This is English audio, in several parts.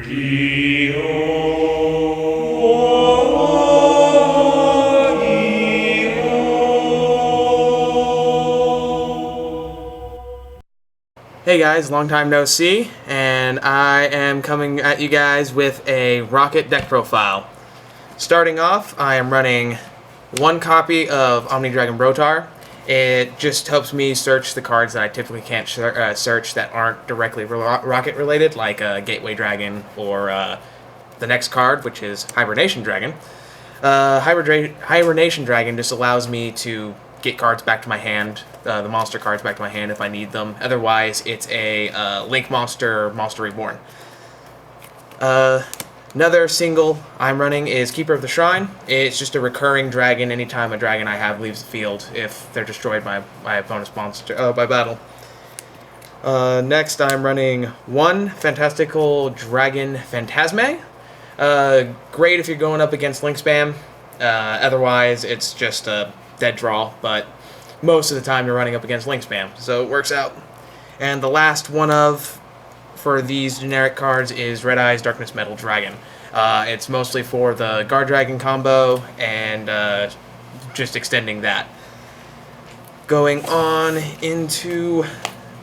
Hey guys, long time no see, and I am coming at you guys with a Rokket deck profile. Starting off, I am running one copy of Omni Dragon Brotar. It just helps me search the cards that I typically can't search that aren't directly Rokket related, like Gateway Dragon or the next card, which is Hibernation Dragon. Hibernation Dragon just allows me to get cards back to my hand, the monster cards back to my hand if I need them. Otherwise, it's a Link Monster, Monster Reborn. Another single I'm running is Keeper of the Shrine. It's just a recurring dragon anytime a dragon I have leaves the field if they're destroyed by my opponent's monster by battle. Next, I'm running one Fantastical Dragon Phantasme. Great if you're going up against Link Spam. Otherwise, it's just a dead draw, but most of the time you're running up against Link Spam, so it works out. And the last one for these generic cards is Red Eyes Darkness Metal Dragon. It's mostly for the Guard Dragon combo and just extending that. Going on into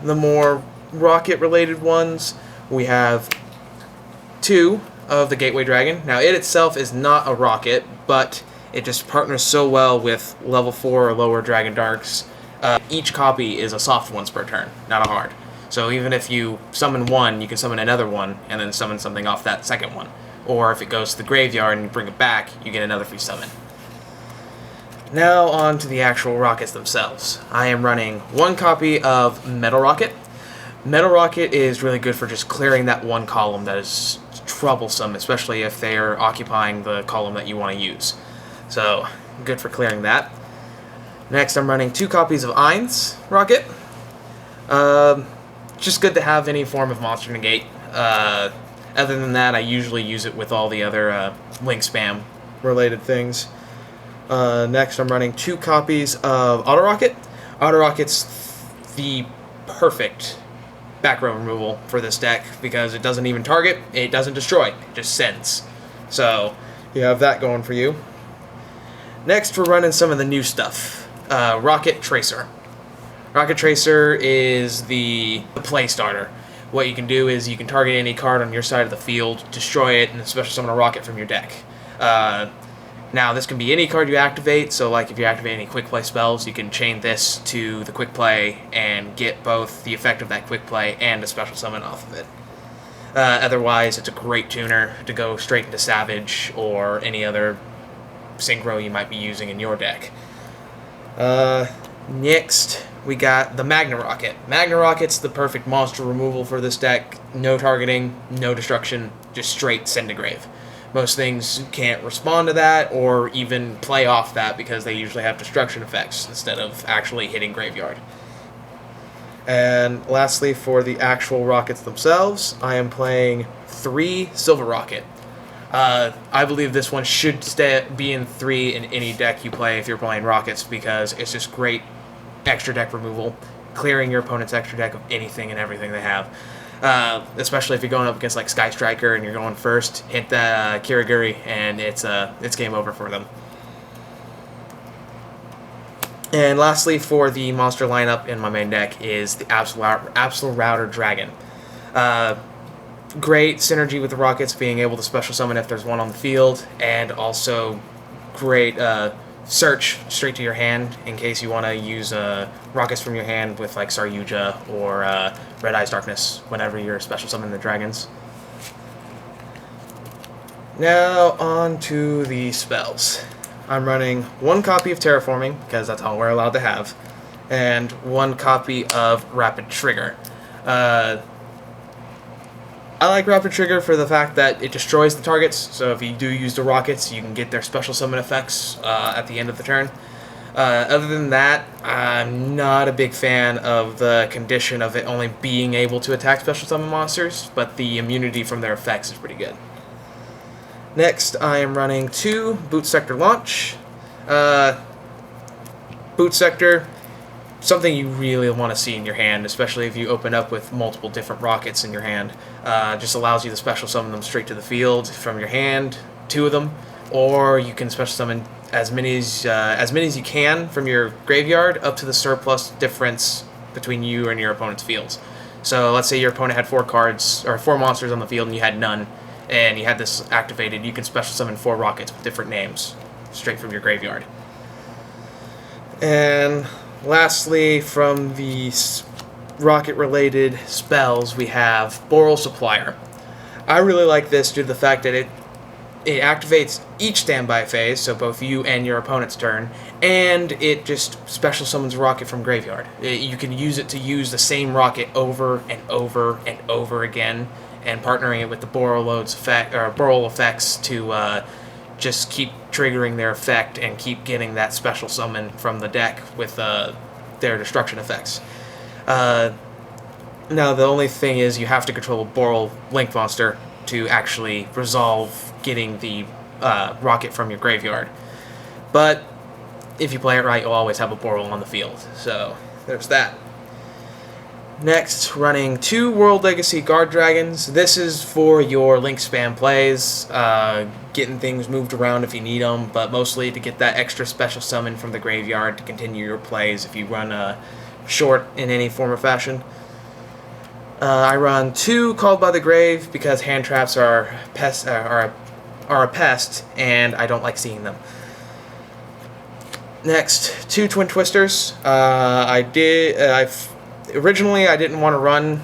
the more Rokket related ones, we have two of the Gateway Dragon. Now it itself is not a Rokket, but it just partners so well with level 4 or lower Dragon Darks. Each copy is a soft once per turn, not a hard. So even if you summon one, you can summon another one, and then summon something off that second one. Or if it goes to the graveyard and you bring it back, you get another free summon. Now on to the actual Rockets themselves. I am running one copy of Metal Rokket. Metal Rokket is really good for just clearing that one column that is troublesome, especially if they are occupying the column that you want to use. So, good for clearing that. Next, I'm running two copies of Ainz Rokket. Just good to have any form of monster negate. Other than that, I usually use it with all the other Link Spam related things. Next, I'm running two copies of Auto Rokket. Auto Rocket's the perfect back row removal for this deck because it doesn't even target, it doesn't destroy, it just sends. So, you have that going for you. Next, we're running some of the new stuff. Rokket Tracer. Rokket Tracer is the play starter. What you can do is you can target any card on your side of the field, destroy it, and special summon a Rokket from your deck. Now, this can be any card you activate, so like if you activate any quick play spells, you can chain this to the quick play and get both the effect of that quick play and a special summon off of it. Otherwise, it's a great tuner to go straight into Savage or any other synchro you might be using in your deck. Next, we got the Magna Rokket. Magna Rocket's the perfect monster removal for this deck. No targeting, no destruction, just straight send to grave. Most things can't respond to that or even play off that because they usually have destruction effects instead of actually hitting graveyard. And lastly, for the actual Rockets themselves, I am playing 3 Silver Rokket. I believe this one should be in 3 in any deck you play if you're playing Rockets because it's just great extra deck removal, clearing your opponent's extra deck of anything and everything they have. Especially if you're going up against like Sky Striker and you're going first, hit the Kiriguri and it's game over for them. And lastly, for the monster lineup in my main deck is the Absol Router Dragon. Great synergy with the Rockets, being able to special summon if there's one on the field, and also great search straight to your hand in case you want to use Rockets from your hand with like Saryuja or Red Eyes Darkness whenever you're special summoning the dragons. Now on to the spells. I'm running one copy of Terraforming, because that's all we're allowed to have, and one copy of Rapid Trigger. I like Rapid Trigger for the fact that it destroys the targets, so if you do use the Rockets, you can get their special summon effects at the end of the turn. Other than that, I'm not a big fan of the condition of it only being able to attack special summon monsters, but the immunity from their effects is pretty good. Next, I am running 2 Boot Sector Launch. Boot Sector, something you really want to see in your hand, especially if you open up with multiple different rockets in your hand. Just allows you to special summon them straight to the field from your hand, 2 of them, or you can special summon as many as you can from your graveyard up to the surplus difference between you and your opponent's fields. So let's say your opponent had 4 cards or 4 monsters on the field and you had none, and you had this activated. You can special summon 4 rockets with different names straight from your graveyard. And lastly, from the rocket-related spells, we have Boral Supplier. I really like this due to the fact that it activates each standby phase, so both you and your opponent's turn, and it just special summons a rocket from graveyard. You can use it to use the same rocket over and over and over again, and partnering it with the Boral effects to just keep triggering their effect and keep getting that special summon from the deck with their destruction effects. Now, the only thing is you have to control a Boral Link monster to actually resolve getting the rocket from your graveyard. But if you play it right, you'll always have a Boral on the field. So there's that. Next, running 2 World Legacy Guard Dragons. This is for your Link spam plays, getting things moved around if you need them, but mostly to get that extra special summon from the graveyard to continue your plays if you run short in any form or fashion. I run 2 Called by the Grave because hand traps are a pest, and I don't like seeing them. Next, 2 Twin Twisters. Originally, I didn't want to run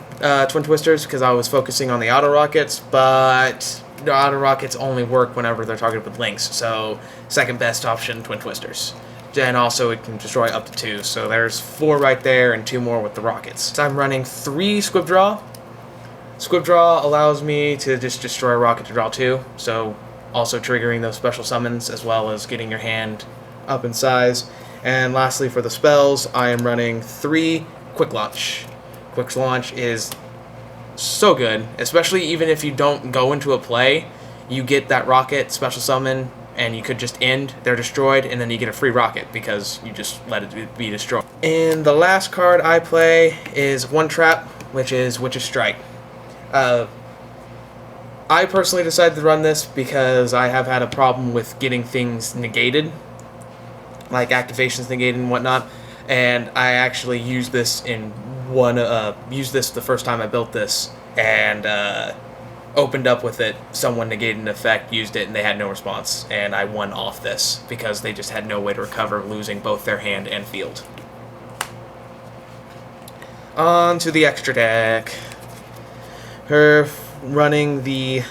Twin Twisters because I was focusing on the auto rockets, but the auto rockets only work whenever they're targeted with links, so second best option, Twin Twisters. And also it can destroy up to 2, so there's 4 right there and 2 more with the rockets. So I'm running 3 Squib Draw. Squib Draw allows me to just destroy a rocket to draw 2, so also triggering those special summons as well as getting your hand up in size. And lastly, for the spells, I am running 3 Quick Launch. Quick Launch is so good, especially even if you don't go into a play, you get that rocket special summon, and you could just end, they're destroyed, and then you get a free rocket because you just let it be destroyed. And the last card I play is 1 Trap, which is Witch's Strike. I personally decided to run this because I have had a problem with getting things negated, like activations negated and whatnot, and I actually used this the first time I built this, and opened up with it, someone negated an effect, used it, and they had no response, and I won off this because they just had no way to recover, losing both their hand and field. On to the extra deck. Her running the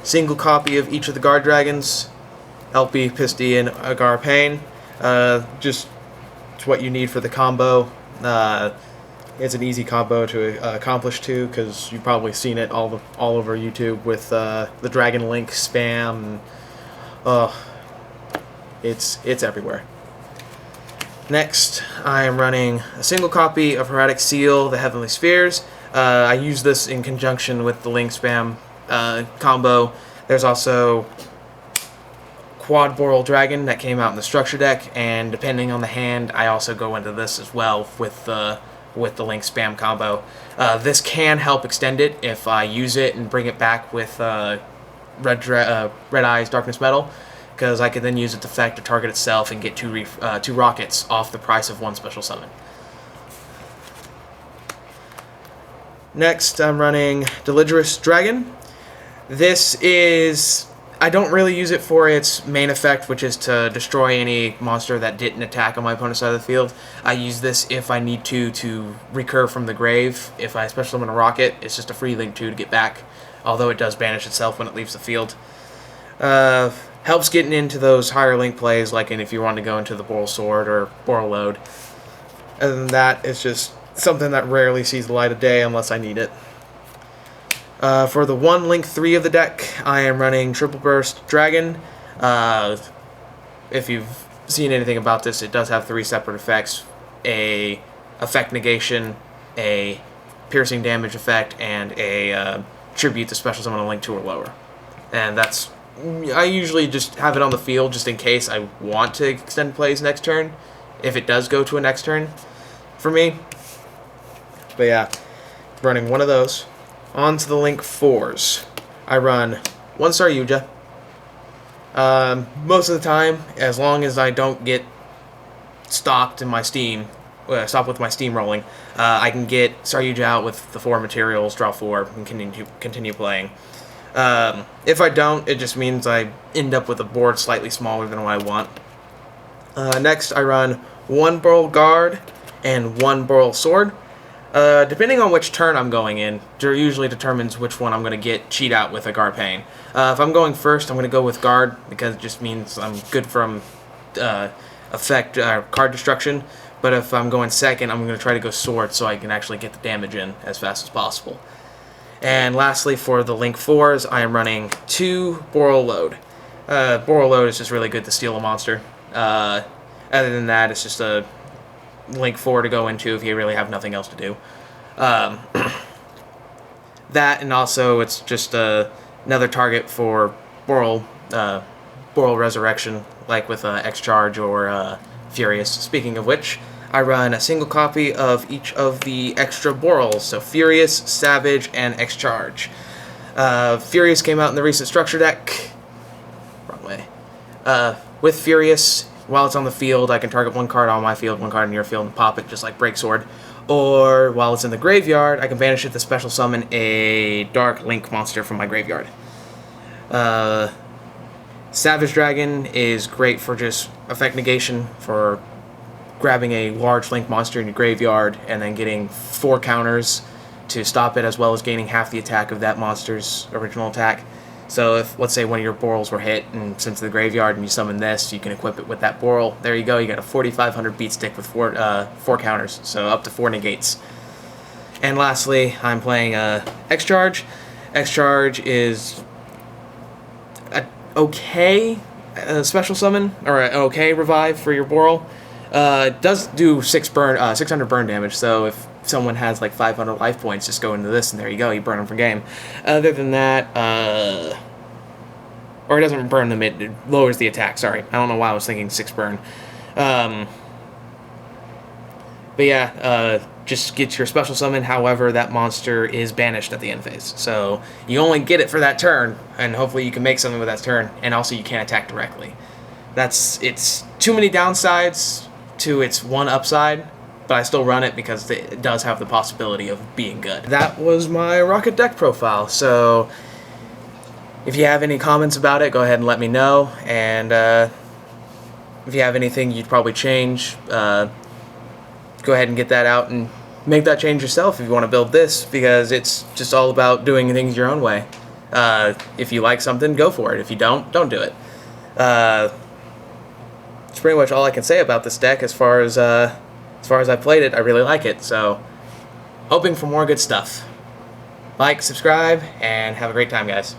single copy of each of the Guard Dragons, LP, Pisty, and Agar Pain. Just what you need for the combo. It's an easy combo to accomplish too, because you've probably seen it all over YouTube with the Dragon Link spam. It's everywhere. Next, I am running a single copy of Heretic Seal, the Heavenly Spheres. I use this in conjunction with the Link spam combo. There's also Quad Boral Dragon that came out in the structure deck, and depending on the hand, I also go into this as well with the Link spam combo. This can help extend it if I use it and bring it back with Red Eye's Darkness Metal, because I can then use its effect to target itself and get 2 rockets off the price of 1 special summon. Next, I'm running Deligerous Dragon. This is... I don't really use it for its main effect, which is to destroy any monster that didn't attack on my opponent's side of the field. I use this if I need to recur from the grave. If I special summon a rocket, it's just a free link 2 to get back, although it does banish itself when it leaves the field. Helps getting into those higher link plays, like if you want to go into the Boral Sword or Boral Load. Other than that, it's just something that rarely sees the light of day unless I need it. For the 1 Link 3 of the deck, I am running Triple Burst Dragon. If you've seen anything about this, it does have 3 separate effects. A effect negation, a piercing damage effect, and a tribute to special summon a Link 2 or lower. And that's... I usually just have it on the field just in case I want to extend plays next turn, if it does go to a next turn. for me. But yeah, running one of those. On to the Link 4s. I run one Saryuja. Most of the time, as long as I don't get stopped in my Steam, stop with my Steam rolling, I can get Saryuja out with the 4 materials, draw 4, and continue playing. If I don't, it just means I end up with a board slightly smaller than what I want. Next, I run 1 Burl Guard and 1 Burl Sword. Depending on which turn I'm going in, usually determines which one I'm going to get cheat out with a Guard Pain. If I'm going first, I'm going to go with Guard, because it just means I'm good from effect card destruction. But if I'm going second, I'm going to try to go Sword so I can actually get the damage in as fast as possible. And lastly, for the Link 4s, I am running 2 Boral Load. Boral Load is just really good to steal a monster. Other than that, it's just a Link 4 to go into if you really have nothing else to do. That, and also it's just another target for Boral Resurrection, like with X-Charge or Furious. Speaking of which, I run a single copy of each of the extra Borals, so Furious, Savage, and X-Charge. Furious came out in the recent structure deck. Wrong way. With Furious, while it's on the field, I can target 1 card on my field, 1 card in your field, and pop it just like Break Sword. Or, while it's in the graveyard, I can banish it to special summon a Dark Link monster from my graveyard. Savage Dragon is great for just effect negation, for grabbing a large Link monster in your graveyard and then getting 4 counters to stop it, as well as gaining half the attack of that monster's original attack. So if, let's say, one of your Borals were hit and sent to the graveyard and you summon this, you can equip it with that Boral. There you go, you got a 4,500 beat stick with 4 counters, so up to 4 negates. And lastly, I'm playing X-Charge. X-Charge is a okay special summon, or an okay revive for your Boral. It does do 600 burn damage, so if someone has like 500 life points, just go into this and there you go, you burn them for game. Other than that, or it doesn't burn them, it lowers the attack, sorry. I don't know why I was thinking 6 burn. But yeah, just get your special summon, however that monster is banished at the end phase. So you only get it for that turn, and hopefully you can make something with that turn, and also you can't attack directly. It's too many downsides to its one upside, but I still run it because it does have the possibility of being good. That was my Rokket deck profile, so if you have any comments about it, go ahead and let me know, and if you have anything you'd probably change, go ahead and get that out and make that change yourself if you want to build this, because it's just all about doing things your own way. If you like something, go for it. If you don't do it. It's pretty much all I can say about this deck as far as I played it. I really like it, so hoping for more good stuff. Like, subscribe, and have a great time, guys.